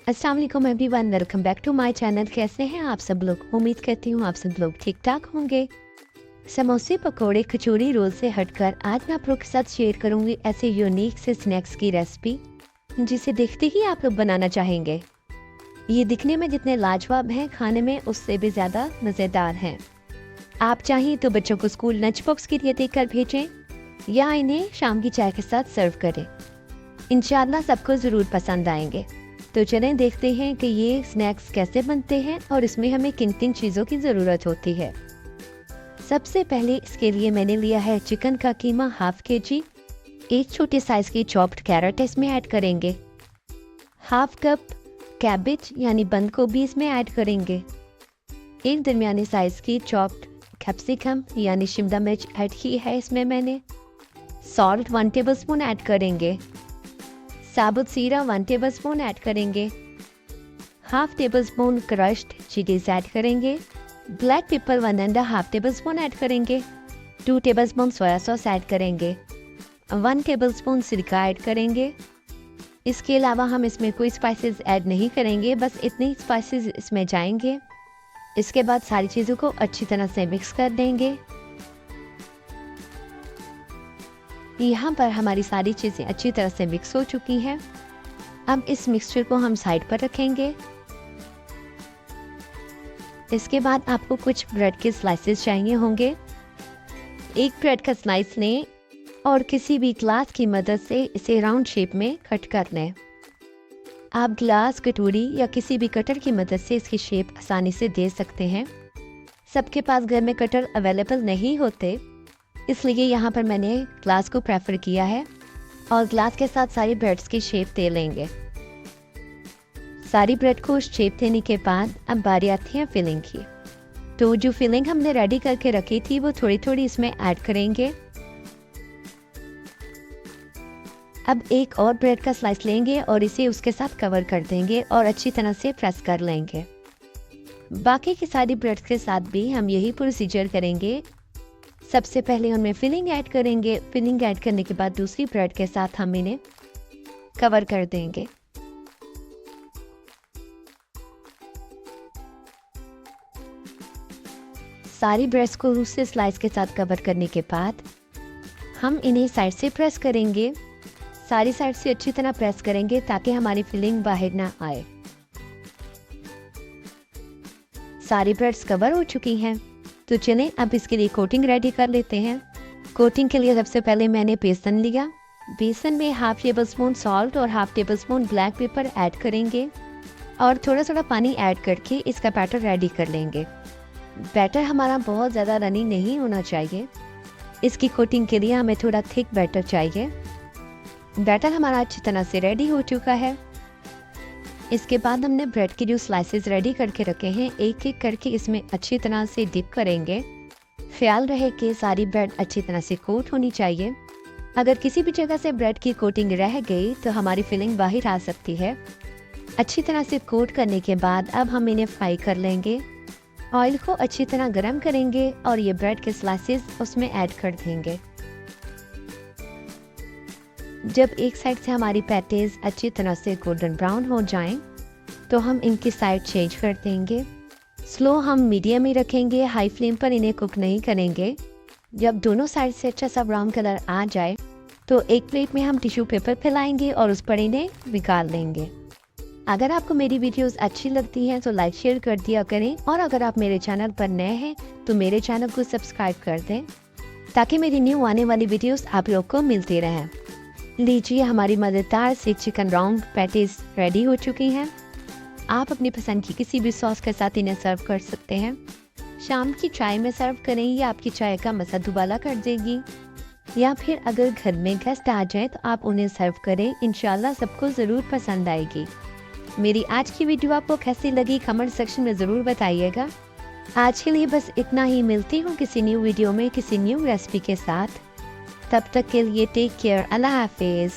अस्सलाम वालेकुम everyone, welcome back to my channel. कैसे हैं आप सब लोग? उम्मीद करती हूँ आप सब लोग ठीक ठाक होंगे। समोसे, पकोड़े, कचौड़ी, रोल से हटकर आज मैं आप लोग के साथ शेयर करूंगी ऐसे यूनिक से स्नैक्स की रेसिपी जिसे देखते ही आप लोग बनाना चाहेंगे। ये दिखने में जितने लाजवाब हैं, खाने में उससे भी ज़्यादा मज़ेदार हैं। आप चाहें तो बच्चों को स्कूल लंच बॉक्स के लिए देकर भेजें या इन्हें शाम की चाय के साथ सर्व करें। इंशाल्लाह सबको ज़रूर पसंद आएंगे। तो चलें देखते हैं कि ये स्नैक्स कैसे बनते हैं और इसमें हमें किन किन चीज़ों की ज़रूरत होती है। सबसे पहले इसके लिए मैंने लिया है चिकन का कीमा हाफ kg। एक छोटे साइज़ की चॉप्ड कैरेट इसमें ऐड करेंगे। हाफ कप कैबेज यानी बंद गोभी इसमें ऐड करेंगे। एक दरमियाने साइज़ की चॉप्ड कैप्सिकम यानी शिमला मिर्च ऐड की है इसमें मैंने। सॉल्ट 1 टेबलस्पून ऐड करेंगे। साबुत जीरा 1 टेबलस्पून ऐड करेंगे। Half tablespoon crushed chillies add करेंगे। ब्लैक पेपर 1.5 टेबलस्पून ऐड करेंगे। 2 टेबलस्पून सोया सॉस ऐड करेंगे। 1 टेबलस्पून सिरका ऐड करेंगे। इसके अलावा हम इसमें कोई स्पाइसेस ऐड नहीं करेंगे, बस इतने स्पाइसेस इसमें जाएंगे। इसके बाद सारी चीज़ों को अच्छी तरह से मिक्स कर देंगे। यहाँ पर हमारी सारी चीज़ें अच्छी तरह से मिक्स हो चुकी हैं। अब इस मिक्सचर को हम साइड पर रखेंगे। इसके बाद आपको कुछ ब्रेड के स्लाइसेस चाहिए होंगे। एक ब्रेड का स्लाइस लें और किसी भी ग्लास की मदद से इसे राउंड शेप में कट कर लें। आप ग्लास, कटोरी या किसी भी कटर की मदद से इसकी शेप आसानी से दे सकते हैं। सबके पास घर में कटर अवेलेबल नहीं होते, इसलिए यहाँ पर मैंने ग्लास को प्रेफर किया है और ग्लास के साथ सारी ब्रेड्स की शेप दे लेंगे। सारी ब्रेड को शेप देने के बाद अब बारी आती है फिलिंग की। तो जो फिलिंग हमने रेडी करके रखी थी वो थोड़ी थोड़ी इसमें ऐड करेंगे। अब एक और ब्रेड का स्लाइस लेंगे और इसे उसके साथ कवर कर देंगे और अच्छी तरह से प्रेस कर लेंगे। बाकी की सारी ब्रेड के साथ भी हम यही प्रोसीजर करेंगे। सबसे पहले उनमें फिलिंग ऐड करेंगे। फिलिंग ऐड करने के बाद दूसरी ब्रेड के साथ हम इन्हें कवर कर देंगे। सारी ब्रेड्स को दूसरे स्लाइस के साथ कवर करने के बाद हम इन्हें साइड से प्रेस करेंगे। सारी साइड से अच्छी तरह प्रेस करेंगे ताकि हमारी फिलिंग बाहर ना आए। सारी ब्रेड्स कवर हो चुकी हैं। तो चलें अब इसके लिए कोटिंग रेडी कर लेते हैं। कोटिंग के लिए सबसे पहले मैंने बेसन लिया। बेसन में हाफ टेबल स्पून सॉल्ट और half table spoon black pepper add करेंगे और थोड़ा थोड़ा पानी ऐड करके इसका बैटर रेडी कर लेंगे। बैटर हमारा बहुत ज़्यादा रनी नहीं होना चाहिए। इसकी कोटिंग के लिए हमें थोड़ा थिक बैटर चाहिए। बैटर हमारा अच्छी तरह से रेडी हो चुका है। इसके बाद हमने ब्रेड के जो स्लाइसेस रेडी करके रखे हैं, एक एक करके इसमें अच्छी तरह से डिप करेंगे। ख्याल रहे कि सारी ब्रेड अच्छी तरह से कोट होनी चाहिए। अगर किसी भी जगह से ब्रेड की कोटिंग रह गई तो हमारी फिलिंग बाहर आ सकती है। अच्छी तरह से कोट करने के बाद अब हम इन्हें फ्राई कर लेंगे। ऑयल को अच्छी तरह गर्म करेंगे और ये ब्रेड के स्लाइसेस उसमें ऐड कर देंगे। जब एक साइड से हमारी पैटीज अच्छी तरह से गोल्डन ब्राउन हो जाएं, तो हम इनकी साइड चेंज कर देंगे। स्लो हम मीडियम ही रखेंगे, हाई फ्लेम पर इन्हें कुक नहीं करेंगे। जब दोनों साइड से अच्छा सा ब्राउन कलर आ जाए तो एक प्लेट में हम टिश्यू पेपर फैलाएंगे और उस पर इन्हें निकाल लेंगे। अगर आपको मेरी वीडियोस अच्छी लगती हैं तो लाइक शेयर कर दिया करें और अगर आप मेरे चैनल पर नए हैं तो मेरे चैनल को सब्सक्राइब कर दें ताकि मेरी न्यू आने वाली वीडियोस आप लोग को मिलती रहें। लीजिए, हमारी मज़ेदार से चिकन राउंड पैटीज रेडी हो चुकी हैं। आप अपनी पसंद की किसी भी सॉस के साथ इन्हें सर्व कर सकते हैं। शाम की चाय में सर्व करें, ये आपकी चाय का मज़ा दुबाला कर देगी। या फिर अगर घर में गेस्ट आ जाए तो आप उन्हें सर्व करें, इंशाल्लाह सबको ज़रूर पसंद आएगी। मेरी आज की वीडियो आपको कैसी लगी कमेंट सेक्शन में ज़रूर बताइएगा। आज के लिए बस इतना ही। मिलती हूँ किसी न्यू वीडियो में किसी न्यू रेसिपी के साथ। तब तक के लिए टेक केयर। अल्लाह हाफिज़।